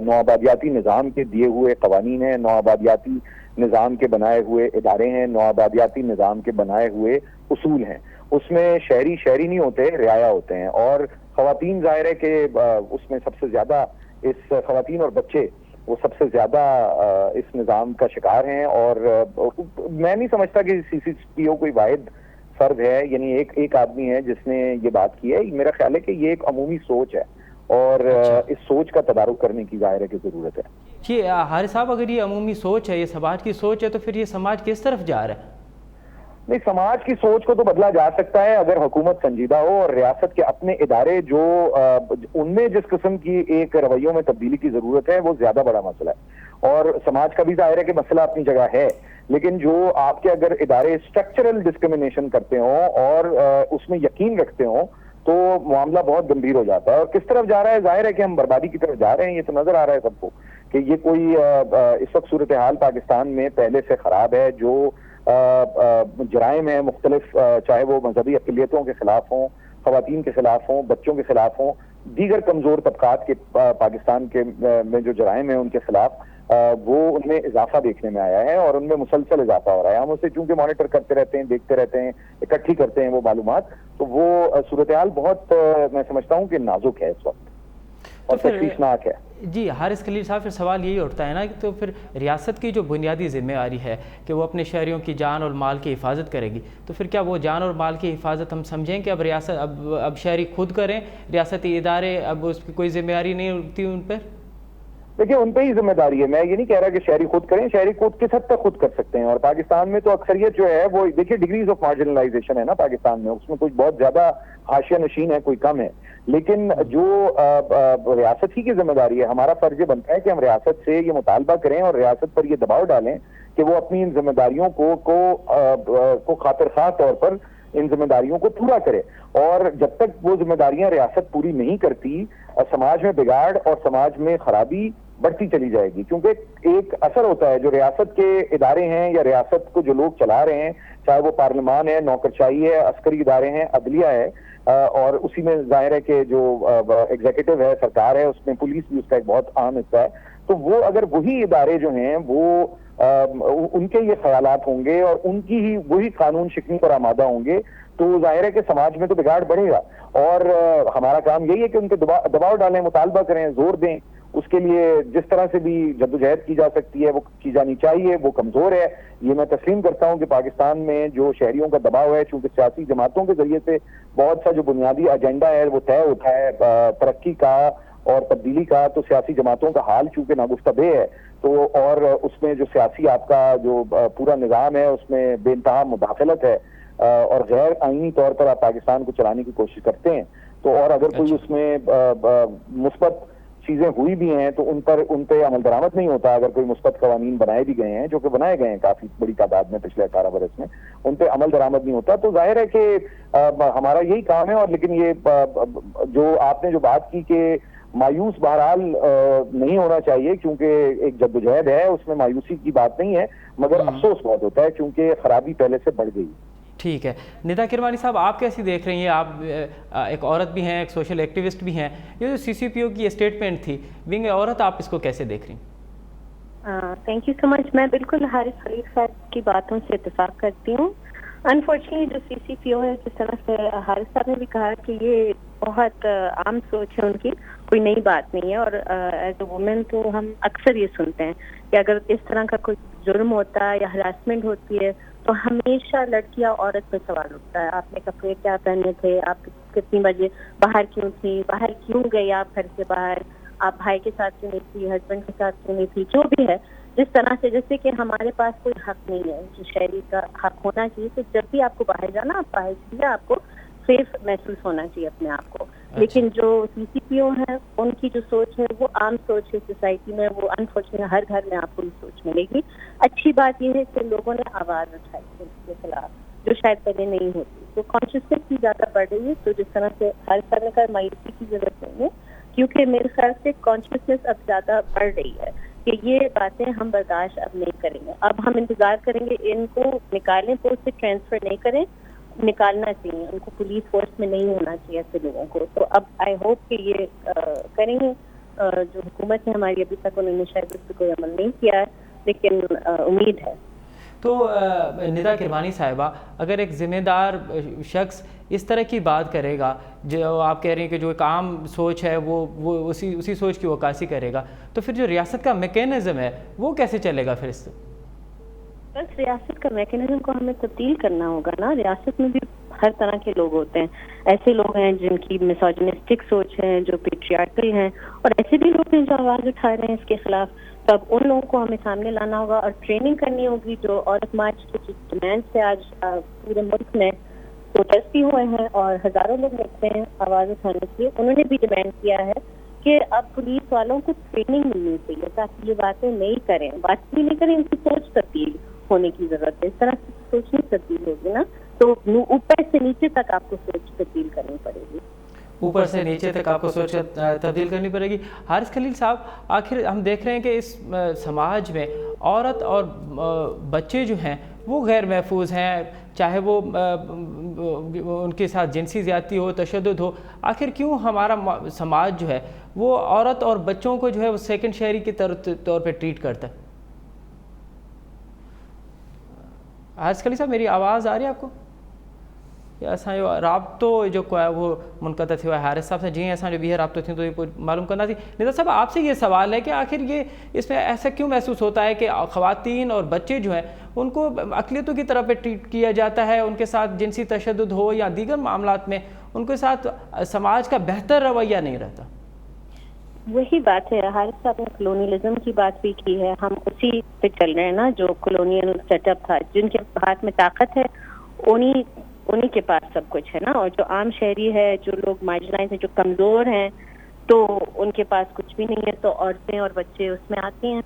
नौआबादियाती निज़ाम के दिए हुए कवानीन हैं, नौआबादियाती निज़ाम के बनाए हुए इदारे हैं, नौआबादियाती निज़ाम के बनाए हुए उसूल हैं। उसमें शहरी नहीं होते, रियाया होते हैं। और ख़वातीन जाहिर है कि उसमें सबसे ज़्यादा ख़वातीन और बच्चे वो सबसे ज़्यादा इस निज़ाम का शिकार हैं। और मैं नहीं समझता कि CCPO कोई वाहिद फर्द है, यानी एक आदमी है जिसने ये बात की है। मेरा ख्याल है कि ये एक अमूमी सोच है और इस सोच का तदारुक करने की जाहिर है कि ज़रूरत है। जी हारिस साहब, अगर ये अमूमी सोच है, ये समाज की सोच है, तो फिर ये समाज किस तरफ जा रहा है? नहीं, समाज की सोच को तो बदला जा सकता है अगर हुकूमत संजीदा हो और रियासत के अपने इदारे जो उनमें जिस किस्म की एक रवैयों में तब्दीली की जरूरत है वो ज्यादा बड़ा मसला है। और समाज का भी जाहिर है कि मसला अपनी जगह है, लेकिन जो आपके अगर इदारे स्ट्रक्चरल डिस्क्रिमिनेशन करते हों और उसमें यकीन रखते हों तो मामला बहुत गंभीर हो जाता है। और किस तरफ जा रहा है, जाहिर है कि हम बर्बादी की तरफ जा रहे हैं। ये तो नजर आ रहा है सबको कि ये कोई इस वक्त सूरत हाल पाकिस्तान में पहले से खराब है। जो जराइम है मुख्तलिफ, चाहे वो मजहबी अक़लियतों के खिलाफ हों, ख़वातीन के खिलाफ हों, बच्चों के खिलाफ हों, दीगर कमजोर तबकात के पाकिस्तान के में जो जराइम है उनके खिलाफ वो उनमें इजाफा देखने में आया है और उनमें मुसलसल इजाफा हो रहा है। हम उसे चूंकि मॉनिटर करते रहते हैं, देखते रहते हैं, इकट्ठी करते हैं वो मालूमात, तो वो सूरत हाल बहुत मैं समझता हूँ कि नाजुक है इस वक्त और तशवीशनाक है। जी हारिस खलील साहब, फिर सवाल यही उठता है ना कि तो फिर रियासत की जो बुनियादी जिम्मेवारी है कि वो अपने शहरियों की जान और माल की हिफाजत करेगी, तो फिर क्या वो जान और माल की हिफाजत हम समझें कि अब रियासत अब शहरी खुद करें, रियासती इदारे अब उसकी कोई जिम्मेवारी नहीं उठती उन पर? دیکھیے ان پہ ہی ذمہ داری ہے. میں یہ نہیں کہہ رہا کہ شہری خود کریں, شہری خود کس حد تک خود کر سکتے ہیں, اور پاکستان میں تو اکثریت جو ہے وہ دیکھیے ڈگریز آف مارجنلائزیشن ہے نا پاکستان میں, اس میں کچھ بہت زیادہ حاشیہ نشین ہے, کوئی کم ہے, لیکن جو ریاست ہی کی ذمہ داری ہے, ہمارا فرض یہ بنتا ہے کہ ہم ریاست سے یہ مطالبہ کریں اور ریاست پر یہ دباؤ ڈالیں کہ وہ اپنی ان ذمہ داریوں کو خاطر خواہ طور پر ان ذمہ داریوں کو پورا کرے. اور جب تک وہ ذمہ داریاں ریاست پوری نہیں کرتی, سماج میں بگاڑ اور سماج میں خرابی بڑھتی چلی جائے گی, کیونکہ ایک اثر ہوتا ہے جو ریاست کے ادارے ہیں یا ریاست کو جو لوگ چلا رہے ہیں, چاہے وہ پارلیمان ہے, نوکرشاہی ہے, عسکری ادارے ہیں, عدلیہ ہے, اور اسی میں ظاہر ہے کہ جو ایگزیکٹو ہے, سرکار ہے, اس میں پولیس بھی اس کا ایک بہت اہم حصہ ہے. تو وہ اگر وہی ادارے جو ہیں وہ ان کے یہ خیالات ہوں گے اور ان کی ہی وہی قانون شکنی پر آمادہ ہوں گے, تو ظاہر ہے کہ سماج میں تو بگاڑ بڑھے گا. اور ہمارا کام یہی ہے کہ ان پہ دباؤ ڈالیں, مطالبہ کریں, زور دیں. اس کے لیے جس طرح سے بھی جدوجہد کی جا سکتی ہے وہ کی جانی چاہیے. وہ کمزور ہے, یہ میں تسلیم کرتا ہوں کہ پاکستان میں جو شہریوں کا دباؤ ہے, چونکہ سیاسی جماعتوں کے ذریعے سے بہت سا جو بنیادی ایجنڈا ہے وہ طے ہوتا ہے ترقی کا اور تبدیلی کا, تو سیاسی جماعتوں کا حال چونکہ ناگفتہ بے ہے, تو اور اس میں جو سیاسی آپ کا جو پورا نظام ہے اس میں بے انتہا مداخلت ہے اور غیر آئینی طور پر آپ پاکستان کو چلانے کی کوشش کرتے ہیں. تو اور اگر کوئی اس میں مثبت چیزیں ہوئی بھی ہیں تو ان پہ عمل درآمد نہیں ہوتا. اگر کوئی مثبت قوانین بنائے بھی گئے ہیں, جو کہ بنائے گئے ہیں کافی بڑی تعداد میں پچھلے 18 برس میں, ان پہ عمل درآمد نہیں ہوتا, تو ظاہر ہے کہ ہمارا یہی کام ہے. اور لیکن یہ جو آپ نے جو بات کی کہ مایوس بہرحال نہیں ہونا چاہیے, کیونکہ ایک جدوجہد ہے, اس میں مایوسی کی بات نہیں ہے, مگر افسوس بہت ہوتا ہے کیونکہ خرابی پہلے سے بڑھ گئی. ٹھیک ہے. ندا کرمانی صاحب, آپ کیسی دیکھ رہی ہیں؟ آپ ایک عورت بھی ہیں, ایک سوشل ایکٹیوسٹ بھی ہیں. یہ جو CCPO کی اسٹیٹمنٹ تھی ونگ عورت, آپ اس کو کیسے دیکھ رہی ہیں؟ تھینک یو سو مچ. میں بالکل حارث خلیل صاحب کی باتوں سے اتفاق کرتی ہوں. انفارچونیٹلی جو CCPO ہے, جس طرح سے حارث صاحب نے بھی کہا کہ یہ بہت عام سوچ ہے ان کی, کوئی نئی بات نہیں ہے. اور ایز اے وومن تو ہم اکثر یہ سنتے ہیں کہ اگر اس طرح کا کوئی جرم ہوتا ہے یا ہراسمنٹ ہوتی ہے تو ہمیشہ لڑکی یا عورت پہ سوال اٹھتا ہے. آپ نے کپڑے کیا پہنے تھے, آپ کتنی بجے باہر کیوں تھی, باہر کیوں گئی آپ گھر سے باہر, آپ بھائی کے ساتھ کیوں نہیں تھی, ہسبینڈ کے ساتھ کیوں نہیں تھی, جو بھی ہے. جس طرح سے جیسے کہ ہمارے پاس کوئی حق نہیں ہے جو شہری کا حق ہونا چاہیے, تو جب بھی آپ کو باہر جانا, آپ باہر چاہیے, آپ کو سیف محسوس ہونا چاہیے اپنے آپ کو. لیکن جو CCPO ہے ان کی جو سوچ ہے وہ عام سوچ ہے سوسائٹی میں, وہ انفارچونیٹلی ہر گھر میں آپ کو یہ سوچ ملے گی. اچھی بات یہ ہے کہ لوگوں نے آواز اٹھائی ہے اس کے خلاف, جو شاید پہلے نہیں ہوتی. تو کانشیسنیس بھی زیادہ بڑھ رہی ہے. تو جس طرح سے ہر طرح کا مایوسی کی ضرورت نہیں ہے, کیونکہ میرے خیال سے کانشیسنیس اب زیادہ بڑھ رہی ہے کہ یہ باتیں ہم برداشت اب نہیں کریں گے. اب ہم انتظار کریں گے ان کو نکالیں, پوسٹ سے ٹرانسفر نہیں کریں, نکالنا چاہیے ان کو, پولیس فورس میں نہیں ہونا چاہیے ایسے لوگوں کو. تو اب آئی ہوپ کہ یہ کریں گے. جو حکومت ہے ہماری, ابھی تک انہوں نے شاید اس پہ کوئی عمل نہیں کیا ہے, لیکن امید ہے. تو ندا کرمانی صاحبہ, اگر ایک ذمہ دار شخص اس طرح کی بات کرے گا, جو آپ کہہ رہے ہیں کہ جو ایک عام سوچ ہے وہ اسی سوچ کی عکاسی کرے گا, تو پھر جو ریاست کا میکینزم ہے وہ کیسے چلے گا پھر اس سے؟ بس ریاست کا میکینزم کو ہمیں تبدیل کرنا ہوگا نا. ریاست میں بھی ہر طرح کے لوگ ہوتے ہیں. ایسے لوگ ہیں جن کی میسوجنسٹک سوچ ہے, جو پیٹریارکل ہیں, اور ایسے بھی لوگ ہیں جو آواز اٹھا رہے ہیں اس کے خلاف. تب ان لوگوں کو ہمیں سامنے لانا ہوگا اور ٹریننگ کرنی ہوگی. جو عورت مارچ کی ڈیمانڈ سے آج پورے ملک میں پروٹیسٹ بھی ہوئے ہیں اور ہزاروں لوگ نکلے ہیں آواز اٹھانے کے لیے, انہوں نے بھی ڈیمانڈ کیا ہے کہ اب پولیس والوں کو ٹریننگ ملنی چاہیے تاکہ یہ باتیں نہیں کریں, بات بھی نہیں کریں. ان کی سوچ تبدیل ہونے کی ضرورت ہے. اس طرح کی سوچ نہیں تبدیل ہوگی نا, تو اوپر سے نیچے تک آپ کو سوچ تبدیل کرنی پڑے گی. اوپر سے نیچے تک آپ کو سوچ تبدیل کرنی پڑے گی. حارث خلیل صاحب, آخر ہم دیکھ رہے ہیں کہ اس سماج میں عورت اور بچے جو ہیں وہ غیر محفوظ ہیں, چاہے وہ ان کے ساتھ جنسی زیادتی ہو, تشدد ہو. آخر کیوں ہمارا سماج جو ہے وہ عورت اور بچوں کو جو ہے وہ سیکنڈ شہری کے طور پہ ٹریٹ کرتا ہے؟ حارث خلیل صاحب, میری آواز آ رہی ہے آپ کو؟ رابطو جو ہے وہ منقطع تھی حارث صاحب سے. جی ایسا جو بھی ہے رابطوں تھیں تو یہ معلوم کرنا تھی. ندا صاحب, آپ سے یہ سوال ہے کہ آخر یہ اس میں ایسا کیوں محسوس ہوتا ہے کہ خواتین اور بچے جو ہیں ان کو اقلیتوں کی طرف ٹریٹ کیا جاتا ہے, ان کے ساتھ جنسی تشدد ہو یا دیگر معاملات میں ان کے ساتھ سماج کا بہتر رویہ نہیں رہتا؟ वही बात है, हारिस साहब ने कलोनियलिज्म की बात भी की है, हम उसी पे चल रहे हैं ना, जो कलोनियल सेटअप था, जिनके हाथ में ताकत है उन्हीं के पास सब कुछ है ना, और जो आम शहरी है, जो लोग मार्जिनाइज हैं, जो कमजोर हैं, तो उनके पास कुछ भी नहीं है, तो औरतें और बच्चे उसमें आते हैं।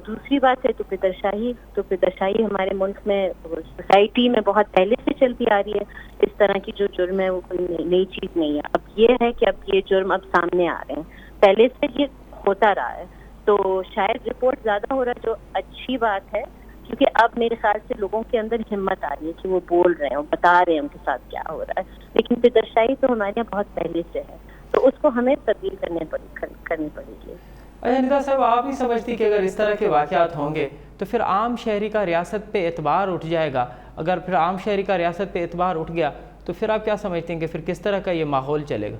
दूसरी बात है तो पितरशाही हमारे मुल्क में सोसाइटी में बहुत पहले से चलती आ रही है। इस तरह की जो जुर्म है वो कोई नई चीज नहीं है, अब ये है कि अब ये जुर्म अब सामने आ रहे हैं, पहले से ये होता रहा है, तो शायद रिपोर्ट ज्यादा हो रहा है, जो अच्छी बात है, क्योंकि अब मेरे ख्याल से लोगों के अंदर हिम्मत आ रही है कि वो बोल रहे हैं और बता रहे हैं उनके साथ क्या हो रहा है। लेकिन पितरशाही तो हमारे यहाँ बहुत पहले से है, तो उसको हमें तब्दील करनी पड़ेगी। अच्छा निदा साहब, आप ही समझती कि अगर इस तरह के वाक़यात होंगे तो फिर आम शहरी का रियासत पे एतबार उठ जाएगा? अगर फिर आम शहरी का रियासत पे एतबार उठ गया तो फिर आप क्या समझती हैं कि फिर किस तरह का ये माहौल चलेगा?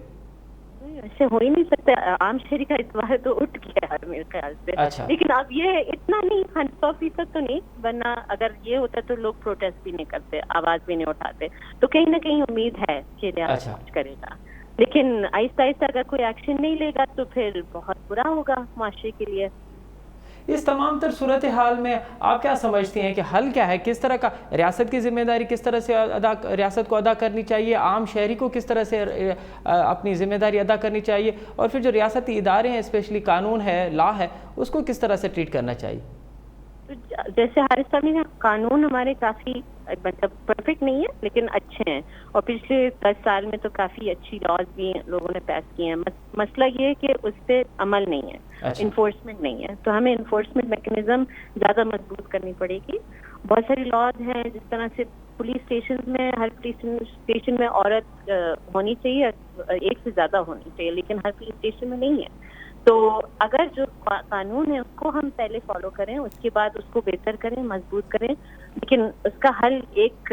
ऐसे हो ही नहीं सकता, आम शहरी का एतबार तो उठ गया है मेरे ख्याल से। अच्छा। लेकिन अब ये इतना नहीं, 100% तो नहीं, वरना अगर ये होता तो लोग प्रोटेस्ट भी नहीं करते, आवाज भी नहीं उठाते, तो कहीं ना कहीं उम्मीद है कि रियासत कुछ करेगा। लेकिन आहिस्ता आहिस्ता अगर कोई एक्शन नहीं लेगा तो फिर बहुत बुरा होगा माशरे के लिए। इस तमाम तर सूरत हाल में आप क्या समझती हैं कि हल क्या है? किस तरह का रियासत की जिम्मेदारी किस तरह से रियासत को अदा करनी चाहिए, आम शहरी को किस तरह से अपनी जिम्मेदारी अदा करनी चाहिए, और फिर जो रियासती इदारे हैं, स्पेशली कानून है, लॉ है, उसको किस तरह से ट्रीट करना चाहिए? जैसे हारिस साहब ने, कानून हमारे काफी मतलब परफेक्ट नहीं है लेकिन अच्छे हैं, और पिछले 10 साल में तो काफी अच्छी लॉज भी लोगों ने पास किए हैं। मसला ये है कि उस पर अमल नहीं है, इन्फोर्समेंट नहीं है, तो हमें इन्फोर्समेंट मैकेनिज्म ज्यादा मजबूत करनी पड़ेगी। बहुत सारी लॉज हैं, जिस तरह से पुलिस स्टेशन में, हर पुलिस स्टेशन में औरत होनी चाहिए, एक से ज्यादा होनी चाहिए, लेकिन हर पुलिस स्टेशन में नहीं है। तो अगर जो कानून है उसको हम पहले फॉलो करें, उसके बाद उसको बेहतर करें, मजबूत करें, लेकिन उसका हल एक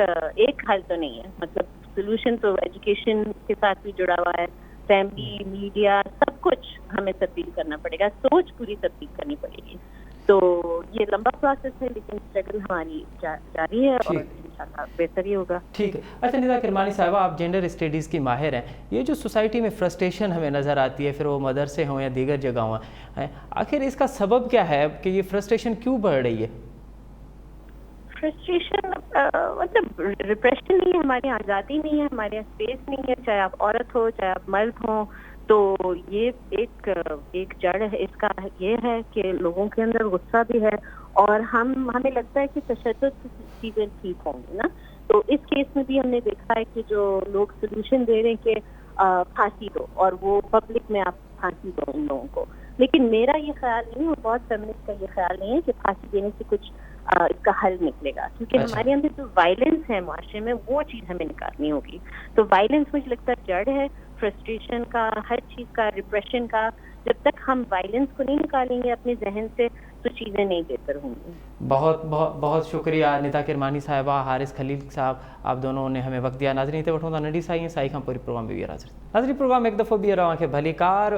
हल तो नहीं है, मतलब सोल्यूशन तो एजुकेशन के साथ भी जुड़ा हुआ है, फैमिली, मीडिया, सब कुछ हमें तब्दील करना पड़ेगा, सोच पूरी तब्दील करनी पड़ेगी। तो ये लंबा प्रोसेस है, लेकिन स्ट्रगल हमारी जारी है और इंशाल्लाह बेहतर ही होगा। ठीक है। अच्छा निदा किरमानी साहिबा, आप जेंडर स्टडीज़ की माहिर हैं, ये जो सोसाइटी में फ्रस्ट्रेशन हमें नज़र आती है, फिर वो मदरसे हों या दीगर जगहों हैं, आखिर इसका सबब क्या है कि ये फ्रस्ट्रेशन क्यों बढ़ रही है? फ्रस्ट्रेशन मतलब रिप्रेशन नहीं है, हमारे यहाँ आज़ादी नहीं है, हमारे यहाँ स्पेस नहीं है, चाहे आप औरत हो चाहे आप मर्द हो, तो ये एक जड़ है इसका, ये है कि लोगों के अंदर गुस्सा भी है, और हमें लगता है कि तशद्दुद से चीजें ठीक होंगी ना। तो इस केस में भी हमने देखा है कि जो लोग सोल्यूशन दे रहे हैं कि फांसी दो, और वो पब्लिक में आप फांसी दो इन लोगों को, लेकिन मेरा ये ख्याल नहीं है और बहुत फेमिनिस्ट का ये ख्याल नहीं है कि फांसी देने से कुछ इसका हल निकलेगा, क्योंकि हमारे अंदर जो वायलेंस है माशरे में, वो चीज हमें निकालनी होगी। तो वायलेंस मुझे लगता है जड़ है फ्रस्ट्रेशन का, हर चीज का, रिप्रेशन का। जब तक हम वायलेंस को नहीं निकालेंगे अपने जहन से, तो चीज़ें नहीं बेहतर होंगी। बहुत बहुत बहुत शुक्रिया निदा किरमानी साहिबा, हारिस खलील साहब, आप दोनों ने हमें वक्त दिया। नाज़रीन ते वठूं था नंढी साई खां पूरी प्रोग्राम में ॿीहर हाज़िर। नाज़रीन प्रोग्राम एक दफ़ो ॿीहर तव्हांखे भली कार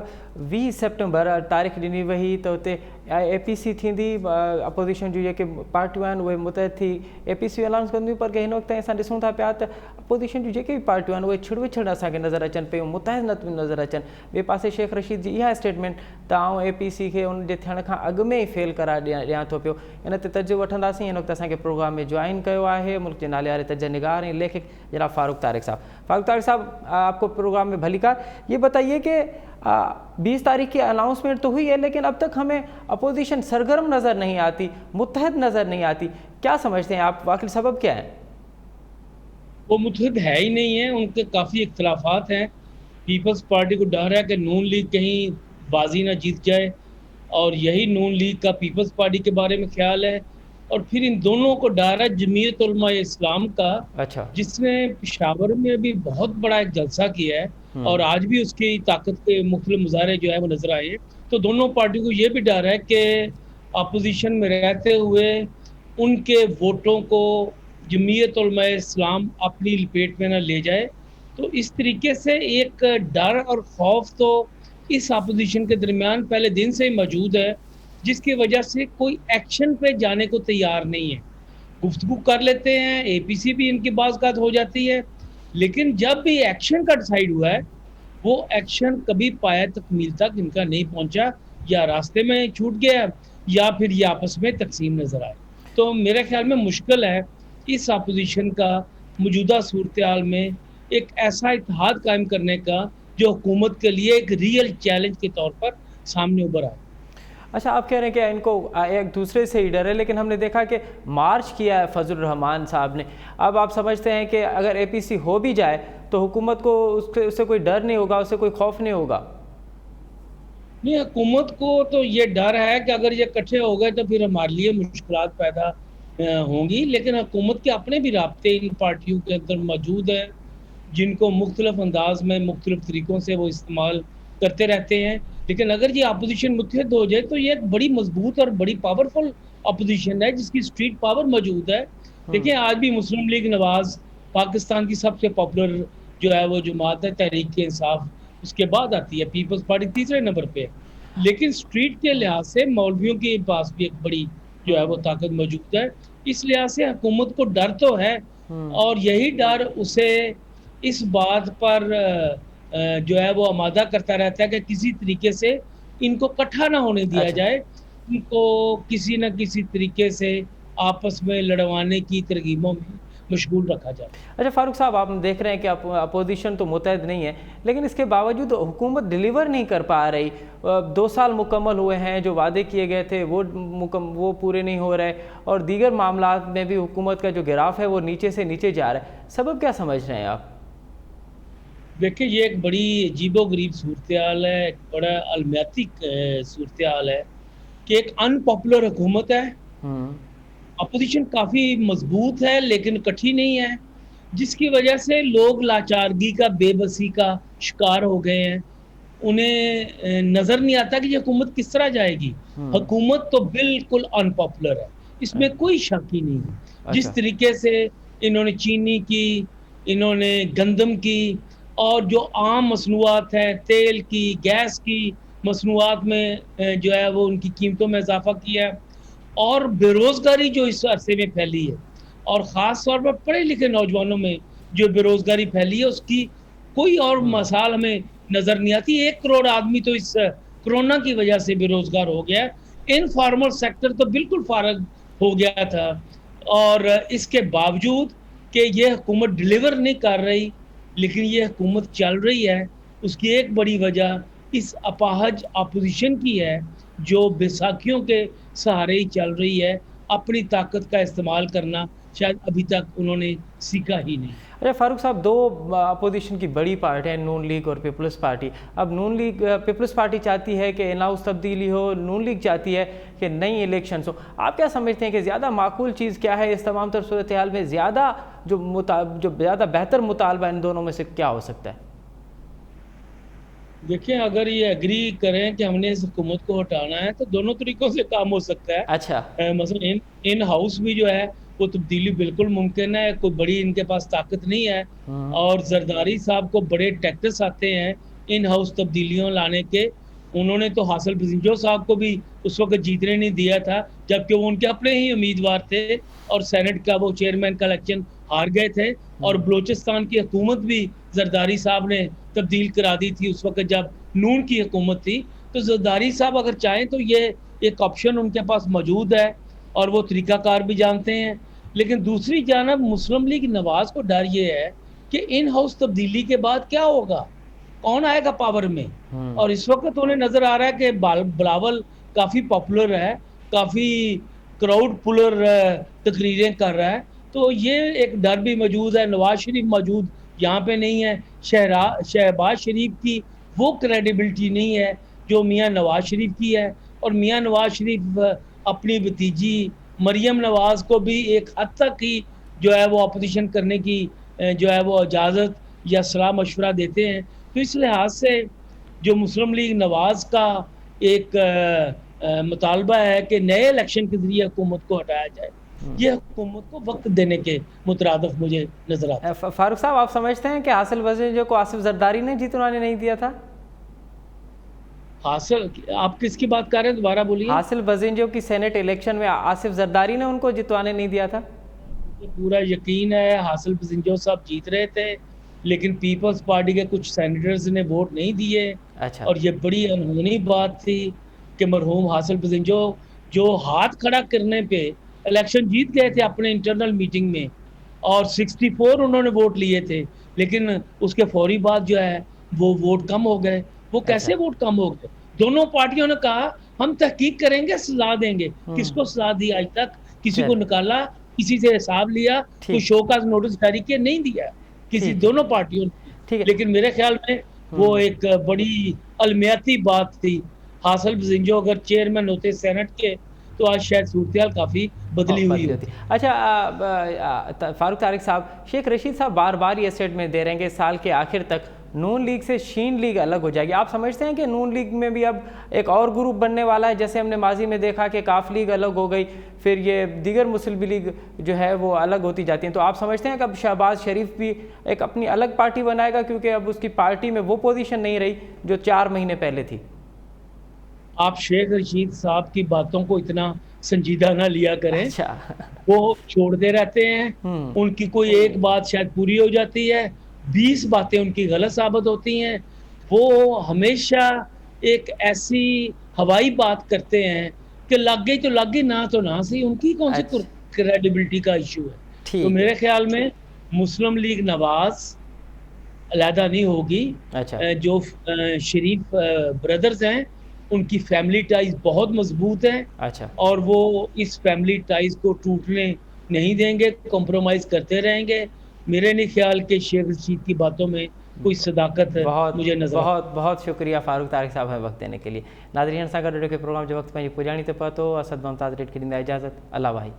20 सेप्टेम्बर तारीख़ ॾिनी वई त उते APC थींदी, अपोज़िशन जूं जेके पार्टियूं आहिनि उहे मुतहद थी APC अनाउंस कंदियूं, पर हिन वक़्तु असां ॾिसूं था पिया त अपोज़िशन जूं जेके बि पार्टियूं आहिनि उहे छिड़ असांखे नज़र अचनि पियूं, मुतहद नथियूं नज़र अचनि। ॿिए पासे शेख रशीद जी इहा स्टेटमेंट त आउं APC खे उन जे थियण खां अॻु में ई फेल करार ॾियां थो पियो। इन ते तजुर्बो वठंदासीं। हिन वक़्तु असांखे प्रोग्राम में ज्वाइन कयो आहे मुल्क जे नाले वारे तज निगार ऐं लेखक जनाब फारूक तारिक साहब। फारूक तारिक साहब, आपको प्रोग्राम में भली कार। ये बताइए कि 20 तारीख की अनाउंसमेंट तो हुई है, लेकिन अब तक हमें अपोजिशन सरगर्म नज़र नहीं आती, मुत्तहद नज़र नहीं आती, क्या समझते हैं आप, आखिर सबब क्या है? वो मुत्तहद है ही नहीं है, उनके काफ़ी इख्तलाफात हैं। पीपल्स पार्टी को डर है कि नून लीग कहीं बाजी ना जीत जाए, और यही नून लीग का पीपल्स पार्टी के बारे में ख्याल है। और फिर इन दोनों को डर है जमीयत उलमा इस्लाम का, अच्छा, जिसने पेशावर में भी बहुत बड़ा एक जलसा किया है और आज भी उसकी ताकत के मुख्तलिफ मुजाहरे जो है वो नजर आए हैं। तो दोनों पार्टियों को ये भी डर है कि अपोजिशन में रहते हुए उनके वोटों को जमीयत उलमा इस्लाम अपनी लपेट में न ले जाए। तो इस तरीके से एक डर और खौफ तो इस अपोजिशन के दरमियान पहले दिन से ही मौजूद है, जिसकी वजह से कोई एक्शन पे जाने को तैयार नहीं है। गुफ्तगू कर लेते हैं, APC भी इनकी बाज़ हो जाती है, लेकिन जब भी एक्शन का डिसाइड हुआ है وہ ایکشن کبھی پایا تکمیل تک ان کا نہیں پہنچا، یا راستے میں چھوٹ گیا یا پھر یہ آپس میں تقسیم نظر آئے. تو میرے خیال میں مشکل ہے اس اپوزیشن کا موجودہ صورتحال میں ایک ایسا اتحاد قائم کرنے کا جو حکومت کے لیے ایک ریئل چیلنج کے طور پر سامنے ابھر آئے. اچھا، آپ کہہ رہے ہیں کہ ان کو ایک دوسرے سے ہی ڈر ہے، لیکن ہم نے دیکھا کہ مارچ کیا ہے فضل الرحمان صاحب نے. اب آپ سمجھتے ہیں کہ اگر اے پی سی ہو بھی جائے تو حکومت کو اس سے کوئی ڈر نہیں ہوگا، اس سے کوئی خوف نہیں ہوگا؟ نہیں، حکومت کو تو یہ ڈر ہے کہ اگر یہ اکٹھے ہو گئے تو پھر ہمارے لیے مشکلات پیدا ہوں گی. لیکن حکومت کے اپنے بھی رابطے ان پارٹیوں کے اندر موجود ہیں جن کو مختلف انداز میں مختلف طریقوں سے وہ استعمال کرتے رہتے ہیں. لیکن اگر یہ اپوزیشن متحد ہو جائے تو یہ ایک بڑی مضبوط اور بڑی پاورفل اپوزیشن ہے جس کی اسٹریٹ پاور موجود ہے. دیکھیں، آج بھی مسلم لیگ نواز پاکستان کی سب سے پاپولر جو ہے وہ جماعت ہے، تحریک انصاف اس کے بعد آتی ہے، پیپلز پارٹی تیسرے نمبر پہ. لیکن اسٹریٹ کے لحاظ سے مولویوں کے پاس بھی ایک بڑی جو ہے وہ طاقت موجود ہے. اس لحاظ سے حکومت کو ڈر تو ہے، اور یہی ڈر اسے اس بات پر جو ہے وہ آمادہ کرتا رہتا ہے کہ کسی طریقے سے ان کو اکٹھا نہ ہونے دیا جائے، ان کو کسی نہ کسی طریقے سے آپس میں لڑوانے کی ترغیبوں میں مشغول رکھا جائے. اچھا فاروق صاحب، آپ دیکھ رہے ہیں کہ اپوزیشن تو متحد نہیں ہے، لیکن اس کے باوجود حکومت ڈیلیور نہیں کر پا رہی. 2 سال مکمل ہوئے ہیں، جو وعدے کیے گئے تھے وہ پورے نہیں ہو رہے، اور دیگر معاملات میں بھی حکومت کا جو گراف ہے وہ نیچے سے نیچے جا رہا ہے. سبب کیا سمجھ رہے ہیں آپ؟ دیکھیں، یہ ایک بڑی عجیب و غریب صورتحال ہے، ایک بڑا المیاتی صورتحال ہے کہ ایک ان پاپولر حکومت ہے. اپوزیشن کافی مضبوط ہے لیکن کٹھی نہیں ہے، جس کی وجہ سے لوگ لاچارگی کا، بے بسی کا شکار ہو گئے ہیں. انہیں نظر نہیں آتا کہ یہ حکومت کس طرح جائے گی. حکومت تو بالکل ان پاپولر ہے، اس میں کوئی شک ہی نہیں ہے. جس طریقے سے انہوں نے چینی کی، انہوں نے گندم کی، اور جو عام مصنوعات ہیں، تیل کی، گیس کی مصنوعات میں جو ہے وہ ان کی قیمتوں میں اضافہ کیا ہے. اور بے روزگاری جو اس عرصے میں پھیلی ہے، اور خاص طور پر پڑھے لکھے نوجوانوں میں جو بے روزگاری پھیلی ہے، اس کی کوئی اور مثال ہمیں نظر نہیں آتی. 1 کروڑ آدمی تو اس کرونا کی وجہ سے بے روزگار ہو گیا. انفارمل سیکٹر تو بالکل فارغ ہو گیا تھا. اور اس کے باوجود کہ یہ حکومت ڈیلیور نہیں کر رہی، لیکن یہ حکومت چل رہی ہے، اس کی ایک بڑی وجہ اس اپاہج اپوزیشن کی ہے جو بیساکھیوں کے سہارے ہی چل رہی ہے. اپنی طاقت کا استعمال کرنا شاید ابھی تک انہوں نے سیکھا ہی نہیں. اچھا فاروق صاحب، 2 اپوزیشن کی بڑی پارٹی ہیں، نون لیگ اور پیپلز پارٹی. اب نون لیگ، پیپلز پارٹی چاہتی ہے کہ ان ہاؤس تبدیلی ہو، نون لیگ چاہتی ہے کہ نئی الیکشنز ہو. آپ کیا سمجھتے ہیں کہ زیادہ معقول چیز کیا ہے اس تمام تر صورتحال میں؟ زیادہ جو زیادہ بہتر مطالبہ ان دونوں میں سے کیا ہو سکتا ہے؟ دیکھیں، اگر یہ ایگری کریں کہ ہم نے اس حکومت کو ہٹانا ہے تو دونوں طریقوں سے کام ہو سکتا ہے. اچھا، مثلا ان ہاؤس بھی جو ہے وہ تبدیلی بالکل ممکن ہے. کوئی بڑی ان کے پاس طاقت نہیں ہے، اور زرداری صاحب کو بڑے ٹیکٹس آتے ہیں ان ہاؤس تبدیلیوں لانے کے. انہوں نے تو حاصل بزنجو صاحب کو بھی اس وقت جیتنے نہیں دیا تھا، جبکہ وہ ان کے اپنے ہی امیدوار تھے، اور سینٹ کا وہ چیئرمین کا الیکشن ہار گئے تھے. اور بلوچستان کی حکومت بھی زرداری صاحب نے تبدیل کرا دی تھی اس وقت جب نون کی حکومت تھی. تو زرداری صاحب اگر چاہیں تو یہ ایک آپشن ان کے پاس موجود ہے، اور وہ طریقہ کار بھی جانتے ہیں. لیکن دوسری جانب مسلم لیگ نواز کو ڈر یہ ہے کہ ان ہاؤس تبدیلی کے بعد کیا ہوگا، کون آئے گا پاور میں. اور اس وقت انہیں نظر آ رہا ہے کہ بلاول کافی پاپولر ہے، کافی کراؤڈ پولر تقریریں کر رہا ہے. تو یہ ایک ڈر بھی موجود ہے. نواز شریف موجود یہاں پہ نہیں ہے. شہباز شریف کی وہ کریڈیبلٹی نہیں ہے جو میاں نواز شریف کی ہے. اور میاں نواز شریف اپنی بھتیجی مریم نواز کو بھی ایک حد تک ہی جو ہے وہ اپوزیشن کرنے کی جو ہے وہ اجازت یا صلاح مشورہ دیتے ہیں. تو اس لحاظ سے جو مسلم لیگ نواز کا ایک مطالبہ ہے کہ نئے الیکشن کے ذریعے حکومت کو ہٹایا جائے، یہ حکومت کو وقت دینے کے مترادف مجھے نظر آتا ہے. فاروق صاحب، آپ سمجھتے ہیں کہ حاصل بزنجو کو آصف زرداری نے جیتنے نہیں دیا تھا؟ حاصل، آپ کس کی بات کر رہے ہیں؟ دوبارہ بولیے. حاصل بزنجو کی سینٹ الیکشن میں آصف زرداری نے ان کو جتوانے نہیں دیا تھا؟ پورا یقین ہے حاصل بزنجو صاحب جیت رہے تھے، لیکن پیپلز پارٹی کے کچھ سینیٹرز نے ووٹ نہیں دیے. اچھا اور یہ بڑی انہونی بات تھی کہ مرحوم حاصل پسند جو ہاتھ کھڑا کرنے پہ الیکشن جیت گئے تھے اپنے انٹرنل میٹنگ میں اور 64 انہوں نے ووٹ لیے تھے, لیکن اس کے فوری بعد جو ہے وہ ووٹ کم ہو گئے. وہ کیسے ووٹ کم ہو گئے؟ دونوں پارٹیوں نے کہا ہم تحقیق کریں گے, سزا دیں گے. کس کو سزا دی آج تک؟ کسی کو نکالا, کسی سے حساب لیا, کوئی شو کاز نوٹس جاری کیا نہیں دیا کسی دونوں پارٹیوں نے. لیکن میرے خیال میں وہ ایک بڑی المیاتی بات تھی. حاصل پسند اگر چیئرمین ہوتے سینٹ کے تو آج شاید صورتحال کافی بدلی ہوئی ہوتی. اچھا فاروق طارق صاحب, شیخ رشید صاحب بار بار یہ اسٹیٹمنٹ دے رہے ہیں کہ سال کے آخر تک نون لیگ سے شین لیگ الگ ہو جائے گی. آپ سمجھتے ہیں کہ نون لیگ میں بھی اب ایک اور گروپ بننے والا ہے؟ جیسے ہم نے ماضی میں دیکھا کہ کاف لیگ الگ ہو گئی, پھر یہ دیگر مسلم لیگ جو ہے وہ الگ ہوتی جاتی ہیں. تو آپ سمجھتے ہیں کہ اب شہباز شریف بھی ایک اپنی الگ پارٹی بنائے گا, کیونکہ اب اس کی پارٹی میں وہ پوزیشن نہیں رہی جو 4 مہینے پہلے تھی؟ آپ شیخ رشید صاحب کی باتوں کو اتنا سنجیدہ نہ لیا کریں. اچھا وہ چھوڑتے رہتے ہیں, ان کی کوئی ایک بات شاید پوری ہو جاتی ہے, 20 باتیں ان کی غلط ثابت ہوتی ہیں. وہ ہمیشہ ایک ایسی ہوائی بات کرتے ہیں کہ لگ گئی تو لگ گئی, نہ تو نہ سی. ان کی کون سی کریڈیبلٹی کا ایشو ہے؟ تو میرے خیال میں مسلم لیگ نواز علیحدہ نہیں ہوگی. جو شریف بردرز ہیں ان کی فیملی ٹائز بہت مضبوط ہیں, اور وہ اس فیملی ٹائز کو ٹوٹنے نہیں دیں گے, کمپرومائز کرتے رہیں گے. میرے نہیں خیال کہ شیخ رشید کی باتوں میں کوئی صداقت مجھے نظر. بہت شکریہ فاروق طارق صاحب ہمیں وقت دینے کے لیے. ناظرین ساں گڈ کے پروگرام جو وقت پہ پجانی تے پتو اسد ممتاز ریٹ کی ڈیندا اجازت. اللہ بھائی.